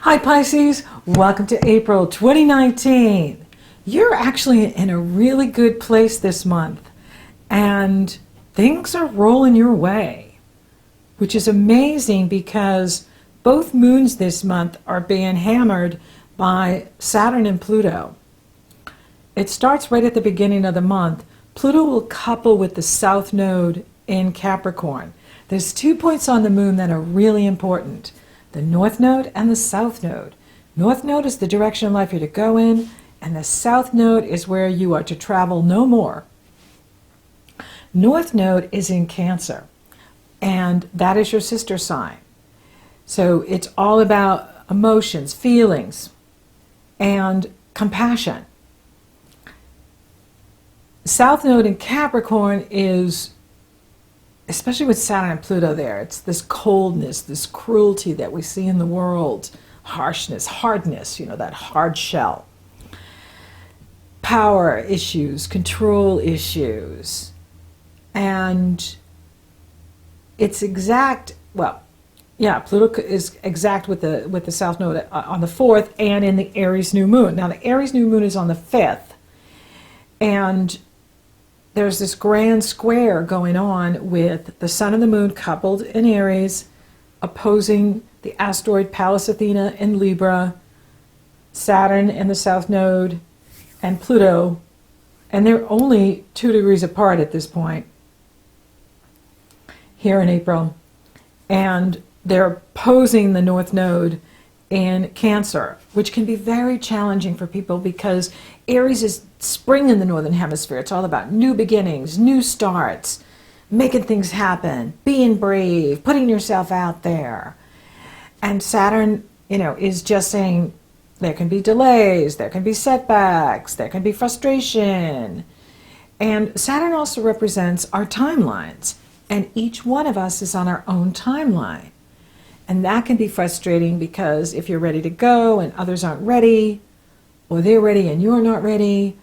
Hi Pisces, welcome to April 2019. You're actually in a really good place this month and things are rolling your way, which is amazing because both moons this month are being hammered by Saturn and Pluto. It starts right at the beginning of the month. Pluto will couple with the South Node in Capricorn. There's 2 points on the moon that are really important. The North Node and the South Node. North Node is the direction in life you're to go in, and the South Node is where you are to travel no more. North Node is in Cancer, and that is your sister sign. So it's all about emotions, feelings, and compassion. South Node in Capricorn is, especially with Saturn and Pluto there, it's this coldness, this cruelty that we see in the world, harshness, hardness, that hard shell. Power issues, control issues. And it's exact, Pluto is exact with the South Node on the 4th and in the Aries new moon. Now the Aries new moon is on the 5th. And there's this grand square going on with the Sun and the Moon coupled in Aries, opposing the asteroid Pallas Athena in Libra, Saturn in the South Node, and Pluto. And they're only 2 degrees apart at this point here in April. And they're opposing the North Node in Cancer, which can be very challenging for people because Aries is spring in the Northern Hemisphere. It's all about new beginnings, new starts, making things happen, being brave, putting yourself out there. And Saturn, is just saying there can be delays, there can be setbacks, there can be frustration. And Saturn also represents our timelines, and each one of us is on our own timeline. And that can be frustrating because if you're ready to go and others aren't ready, or they're ready and you're not ready,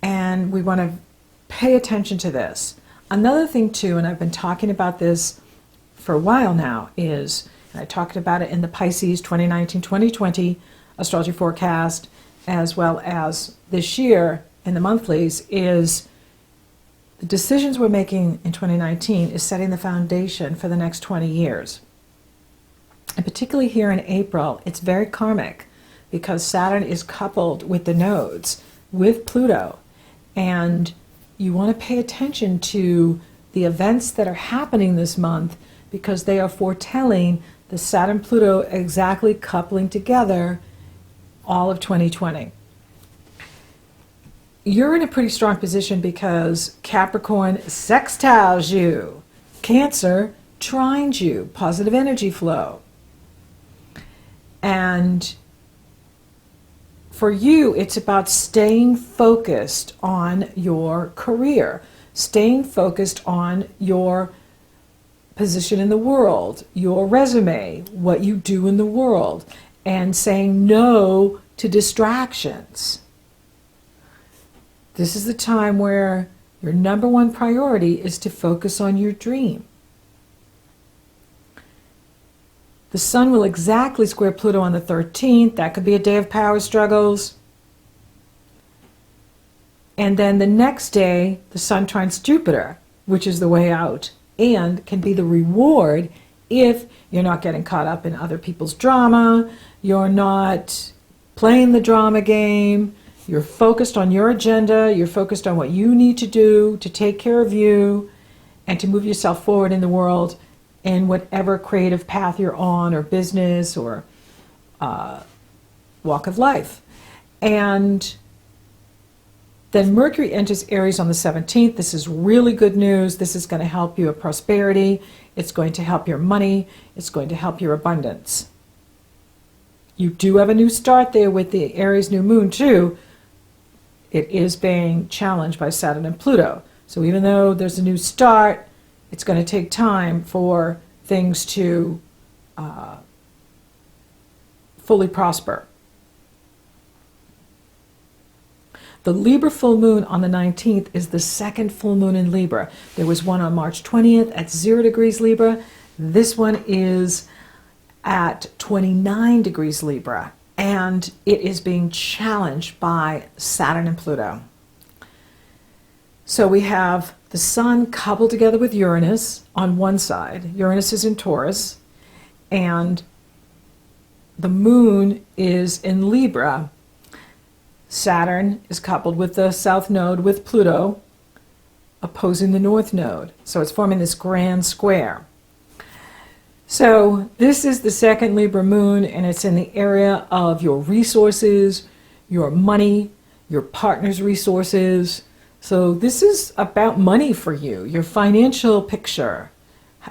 and we want to pay attention to this. Another thing too, and I've been talking about this for a while now, is, and I talked about it in the Pisces 2019-2020 astrology forecast, as well as this year in the monthlies, is the decisions we're making in 2019 is setting the foundation for the next 20 years. And particularly here in April, it's very karmic because Saturn is coupled with the nodes, with Pluto. And you want to pay attention to the events that are happening this month because they are foretelling the Saturn-Pluto exactly coupling together all of 2020. You're in a pretty strong position because Capricorn sextiles you. Cancer trines you, positive energy flow. And for you, it's about staying focused on your career, staying focused on your position in the world, your resume, what you do in the world, and saying no to distractions. This is the time where your number one priority is to focus on your dream. The Sun will exactly square Pluto on the 13th. That could be a day of power struggles. And then the next day, the Sun trines Jupiter, which is the way out, and can be the reward if you're not getting caught up in other people's drama, you're not playing the drama game, you're focused on your agenda, you're focused on what you need to do to take care of you and to move yourself forward in the world in whatever creative path you're on, or business, or walk of life. And then Mercury enters Aries on the 17th. This is really good news. This is going to help you with prosperity. It's going to help your money. It's going to help your abundance. You do have a new start there with the Aries new moon too. It is being challenged by Saturn and Pluto. So even though there's a new start, it's going to take time for things to fully prosper. The Libra full moon on the 19th is the second full moon in Libra. There was one on March 20th at 0 degrees Libra. This one is at 29 degrees Libra, and it is being challenged by Saturn and Pluto. So we have the Sun coupled together with Uranus on one side. Uranus is in Taurus, and the Moon is in Libra. Saturn is coupled with the South Node with Pluto, opposing the North Node. So it's forming this grand square. So this is the second Libra moon, and it's in the area of your resources, your money, your partner's resources. So this is about money for you, your financial picture,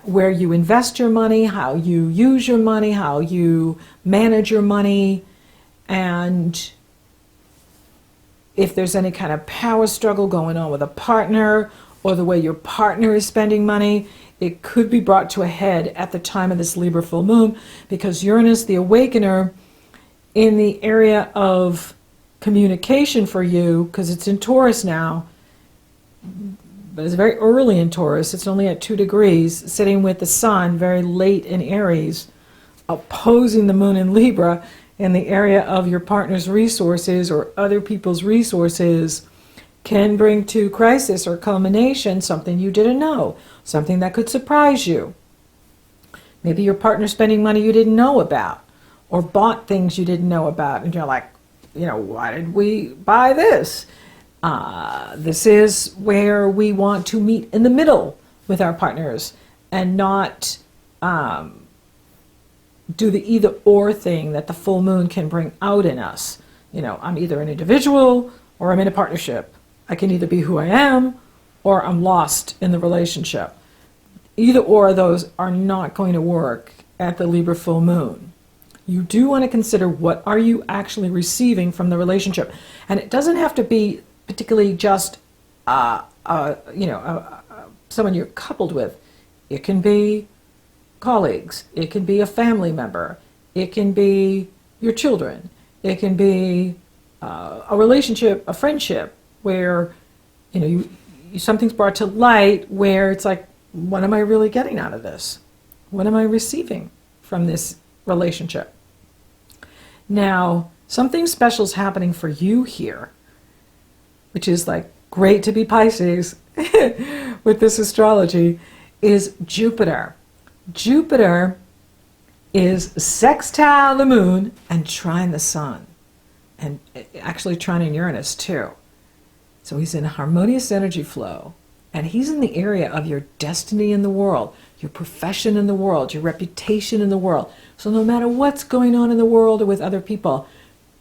where you invest your money, how you use your money, how you manage your money, and if there's any kind of power struggle going on with a partner or the way your partner is spending money, it could be brought to a head at the time of this Libra full moon, because Uranus, the awakener, in the area of communication for you, because it's in Taurus now, but it's very early in Taurus, it's only at 2 degrees, sitting with the Sun very late in Aries, opposing the Moon in Libra in the area of your partner's resources or other people's resources, can bring to crisis or culmination something you didn't know, something that could surprise you. Maybe your partner spending money you didn't know about, or bought things you didn't know about, and you're like, why did we buy this? This is where we want to meet in the middle with our partners and not do the either or thing that the full moon can bring out in us. I'm either an individual or I'm in a partnership. I can either be who I am or I'm lost in the relationship. Either or of those are not going to work at the Libra full moon. You do want to consider what are you actually receiving from the relationship. And it doesn't have to be particularly just someone you're coupled with. It can be colleagues. It can be a family member. It can be your children. It can be a relationship, a friendship, where something's brought to light where it's like, what am I really getting out of this? What am I receiving from this relationship? Now, something special is happening for you here, which is like great to be Pisces with this astrology, is Jupiter. Jupiter is sextile the moon and trine the sun, and actually trining Uranus too. So he's in a harmonious energy flow, and he's in the area of your destiny in the world, your profession in the world, your reputation in the world. So no matter what's going on in the world or with other people,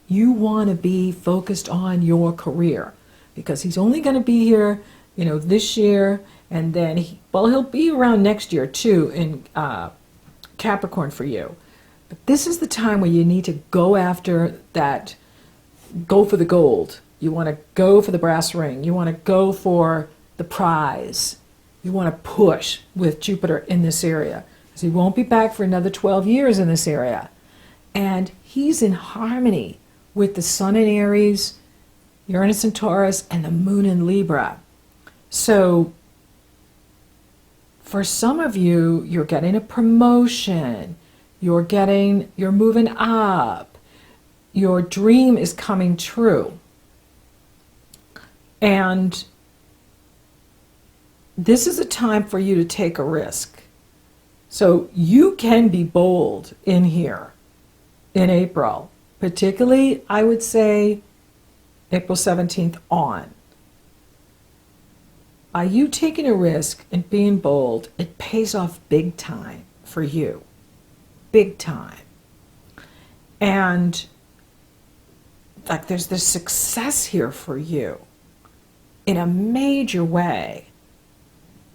you want to be focused on your career, because he's only going to be here, this year, and then he'll be around next year too in Capricorn for you. But this is the time where you need to go after that, go for the gold. You want to go for the brass ring. You want to go for the prize. You want to push with Jupiter in this area, because he won't be back for another 12 years in this area. And he's in harmony with the Sun in Aries, Uranus in Taurus, and the Moon in Libra. So for some of you, you're getting a promotion. You're moving up. Your dream is coming true. And this is a time for you to take a risk. So you can be bold in here in April, particularly, I would say, April 17th on. By you taking a risk and being bold, it pays off big time for you. Big time. And like there's this success here for you in a major way.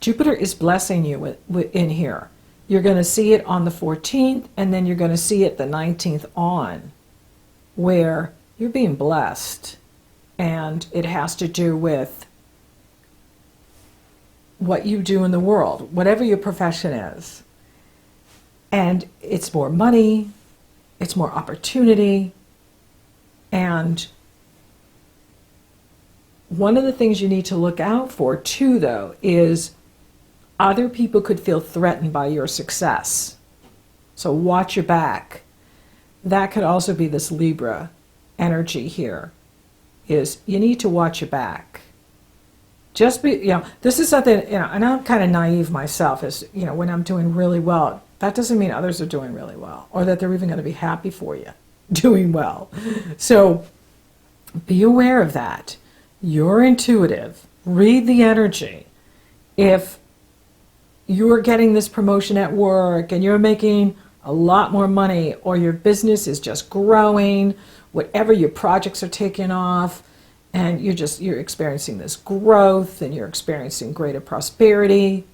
Jupiter is blessing you in here. You're going to see it on the 14th, and then you're going to see it the 19th on, where you're being blessed. And it has to do with what you do in the world, whatever your profession is. And it's more money, it's more opportunity. And one of the things you need to look out for too, though, is other people could feel threatened by your success. So watch your back. That could also be this Libra energy here, is you need to watch your back. Just be, this is something, and I'm kind of naive myself, is, when I'm doing really well, that doesn't mean others are doing really well, or that they're even going to be happy for you doing well. So be aware of that. You're intuitive. Read the energy. If you're getting this promotion at work and you're making a lot more money, or your business is just growing, whatever your projects are taking off, and you're experiencing this growth and you're experiencing greater prosperity,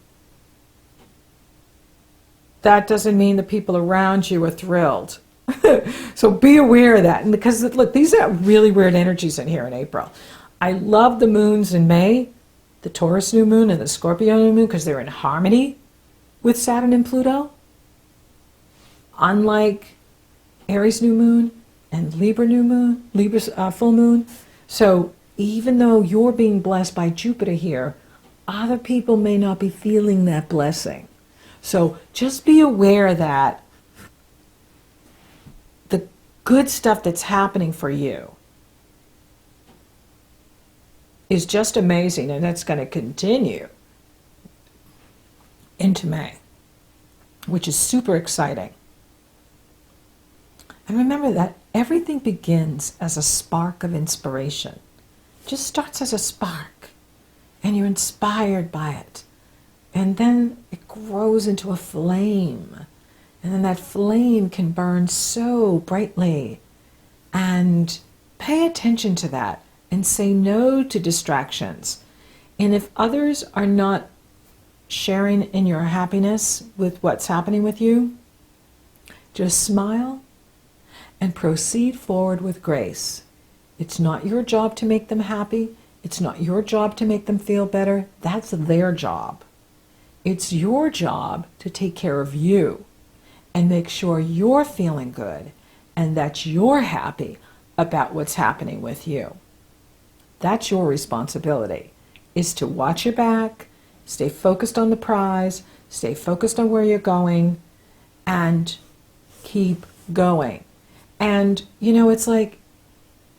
that doesn't mean the people around you are thrilled. So be aware of that. And because, look, these are really weird energies in here in April. I love the moons in May, the Taurus new moon and the Scorpio new moon, because they're in harmony with Saturn and Pluto. Unlike Aries new moon and Libra new moon, Libra's full moon. So even though you're being blessed by Jupiter here, other people may not be feeling that blessing. So just be aware that the good stuff that's happening for you is just amazing, and that's going to continue into May, which is super exciting. And remember that everything begins as a spark of inspiration. It just starts as a spark, and you're inspired by it. And then it grows into a flame. And then that flame can burn so brightly. And pay attention to that and say no to distractions. And if others are not sharing in your happiness with what's happening with you, just smile and proceed forward with grace. It's not your job to make them happy. It's not your job to make them feel better. That's their job. It's your job to take care of you and make sure you're feeling good and that you're happy about what's happening with you. That's your responsibility, is to watch your back, stay focused on the prize, stay focused on where you're going, and keep going. And, it's like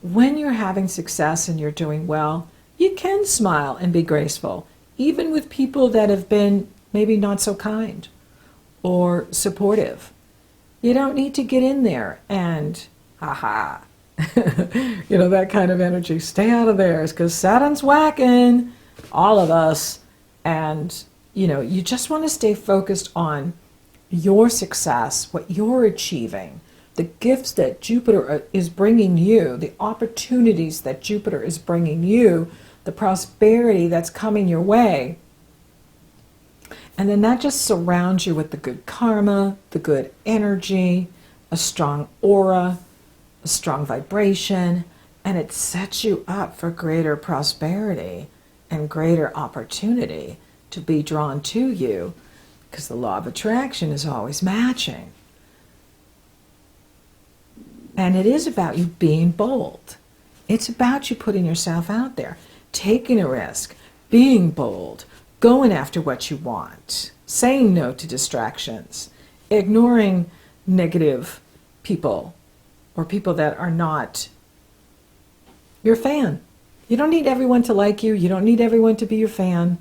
when you're having success and you're doing well, you can smile and be graceful, even with people that have been maybe not so kind or supportive. You don't need to get in there and, ha-ha, that kind of energy. Stay out of there, because Saturn's whacking all of us. And, you just want to stay focused on your success, what you're achieving, the gifts that Jupiter is bringing you, the opportunities that Jupiter is bringing you, the prosperity that's coming your way. And then that just surrounds you with the good karma, the good energy, a strong aura, a strong vibration, and it sets you up for greater prosperity and greater opportunity to be drawn to you, because the law of attraction is always matching. And it is about you being bold. It's about you putting yourself out there, taking a risk, being bold, going after what you want, saying no to distractions, ignoring negative people or people that are not your fan. You don't need everyone to like you. You don't need everyone to be your fan.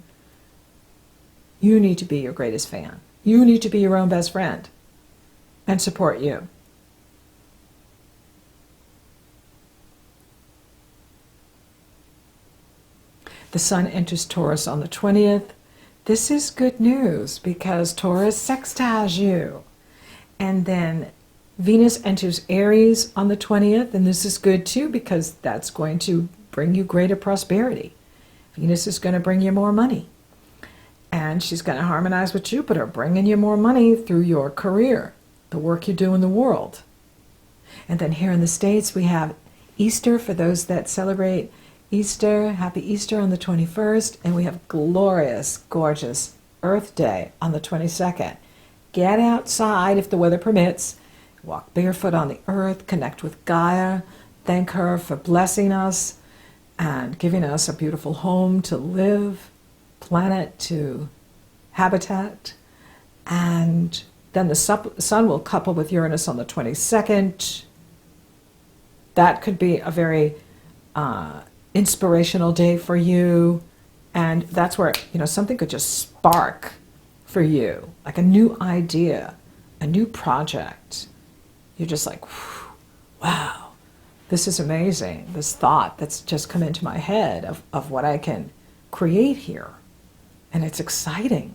You need to be your greatest fan. You need to be your own best friend and support you. The sun enters Taurus on the 20th. This is good news because Taurus sextiles you. And then Venus enters Aries on the 20th, and this is good too because that's going to bring you greater prosperity. Venus is going to bring you more money. And she's going to harmonize with Jupiter, bringing you more money through your career, the work you do in the world. And then here in the States, we have Easter for those that celebrate Easter. Happy Easter on the 21st. And we have glorious, gorgeous Earth Day on the 22nd. Get outside if the weather permits. Walk barefoot on the earth. Connect with Gaia. Thank her for blessing us and giving us a beautiful home to live, planet to habitat, and Then the Sun will couple with Uranus on the 22nd. That could be a very inspirational day for you. And that's where, something could just spark for you, like a new idea, a new project. You're just like, wow, this is amazing. This thought that's just come into my head of what I can create here. And it's exciting.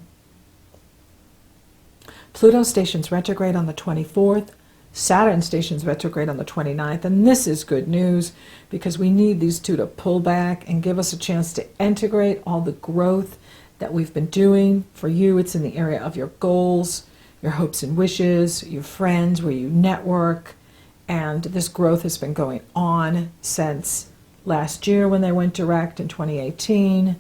Pluto stations retrograde on the 24th. Saturn stations retrograde on the 29th. And this is good news because we need these two to pull back and give us a chance to integrate all the growth that we've been doing. For you, it's in the area of your goals, your hopes and wishes, your friends, where you network. And this growth has been going on since last year when they went direct in 2018.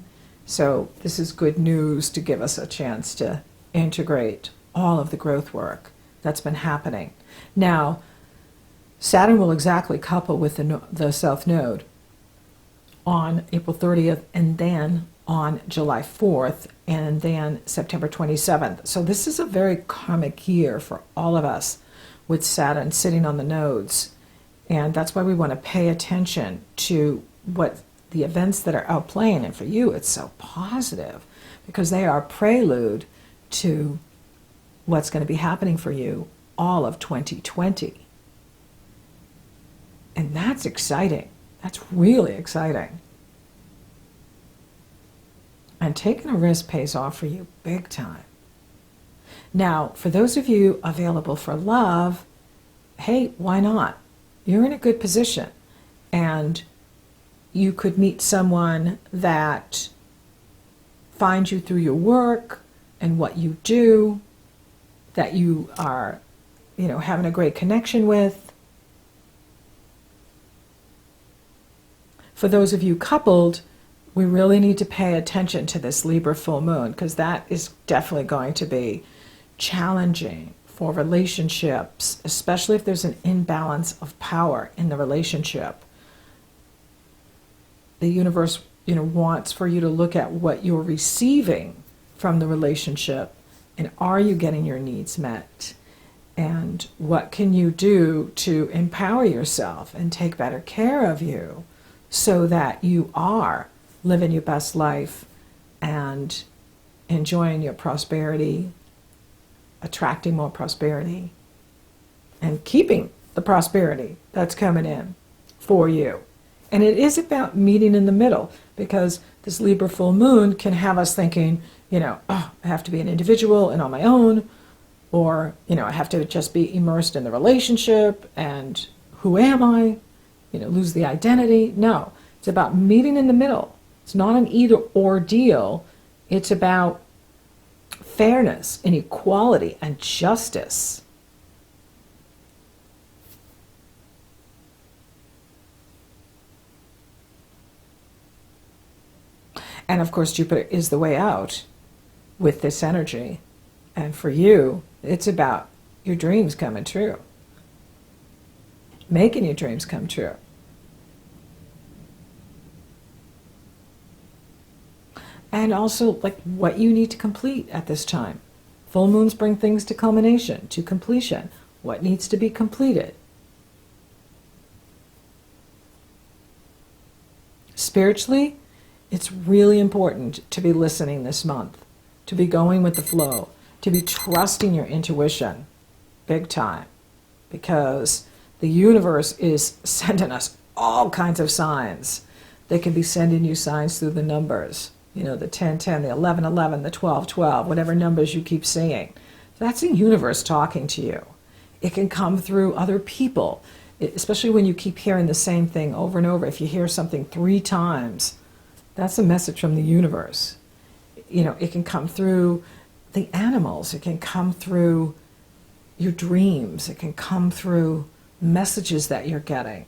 So this is good news to give us a chance to integrate all of the growth work that's been happening. Now, Saturn will exactly couple with the South Node on April 30th, and then on July 4th, and then September 27th. So this is a very karmic year for all of us with Saturn sitting on the nodes. And that's why we want to pay attention to what the events that are outplaying. And for you, it's so positive because they are prelude to what's going to be happening for you all of 2020. And that's exciting. That's really exciting. And taking a risk pays off for you big time. Now, for those of you available for love, hey, why not? You're in a good position. And you could meet someone that finds you through your work and what you do, that you are, having a great connection with. For those of you coupled, we really need to pay attention to this Libra full moon because that is definitely going to be challenging for relationships, especially if there's an imbalance of power in the relationship. The universe, wants for you to look at what you're receiving from the relationship, and are you getting your needs met? And what can you do to empower yourself and take better care of you so that you are living your best life and enjoying your prosperity, attracting more prosperity, and keeping the prosperity that's coming in for you. And it is about meeting in the middle because this Libra full moon can have us thinking, I have to be an individual and on my own, or, I have to just be immersed in the relationship and who am I? Lose the identity. No, it's about meeting in the middle. It's not an either or deal. It's about fairness and equality and justice. And of course, Jupiter is the way out with this energy. And for you, it's about your dreams coming true. Making your dreams come true. And also, like, what you need to complete at this time. Full moons bring things to culmination, to completion. What needs to be completed? Spiritually, it's really important to be listening this month, to be going with the flow, to be trusting your intuition big time, because the universe is sending us all kinds of signs. They can be sending you signs through the numbers, the 1010, the 1111, the 1212, whatever numbers you keep seeing. That's the universe talking to you. It can come through other people, especially when you keep hearing the same thing over and over. If you hear something 3 times, that's a message from the universe. It can come through the animals. It can come through your dreams. It can come through messages that you're getting.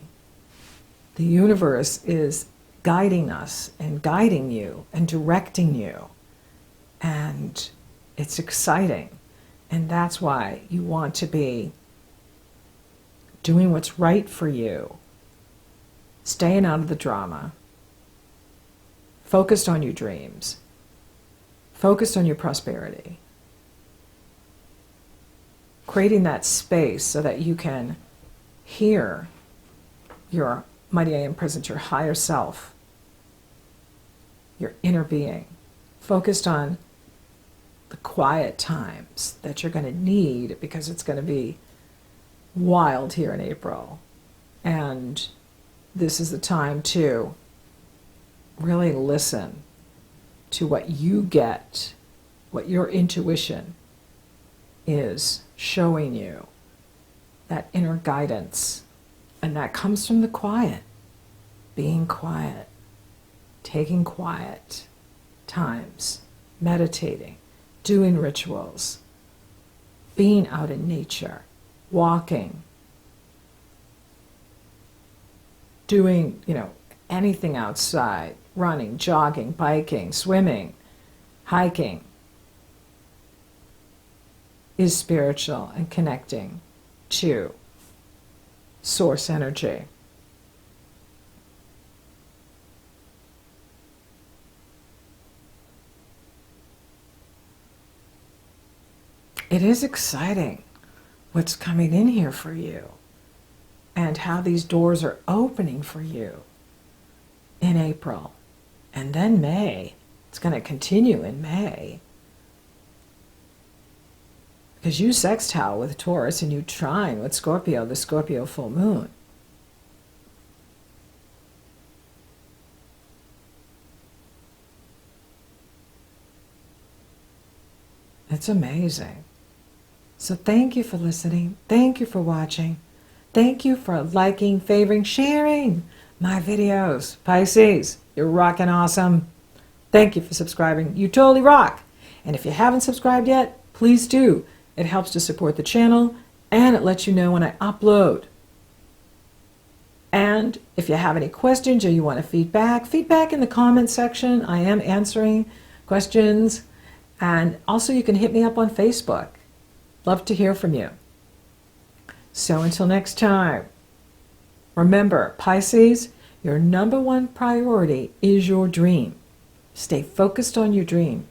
The universe is guiding us and guiding you and directing you. And it's exciting. And that's why you want to be doing what's right for you, staying out of the drama, focused on your dreams, focused on your prosperity. creating that space so that you can hear your mighty I am present, your higher self, your inner being, focused on the quiet times that you're going to need, because it's going to be wild here in April. And this is the time to really listen to what you get, what your intuition is showing you, that inner guidance. And that comes from the quiet, being quiet, taking quiet times, meditating, doing rituals, being out in nature, walking, doing, anything outside, running, jogging, biking, swimming, hiking, is spiritual and connecting to source energy. It is exciting what's coming in here for you and how these doors are opening for you in April and then May. It's going to continue in May, because you sextile with Taurus and you trine with Scorpio, the Scorpio full moon. It's amazing. So thank you for listening. Thank you for watching. Thank you for liking, favoring, sharing my videos. Pisces, you're rocking awesome. Thank you for subscribing. You totally rock. And if you haven't subscribed yet, please do. It helps to support the channel, and it lets you know when I upload. And if you have any questions or you want to feedback in the comments section. I am answering questions. And also you can hit me up on Facebook. Love to hear from you. So until next time, remember, Pisces, your number one priority is your dream. Stay focused on your dream.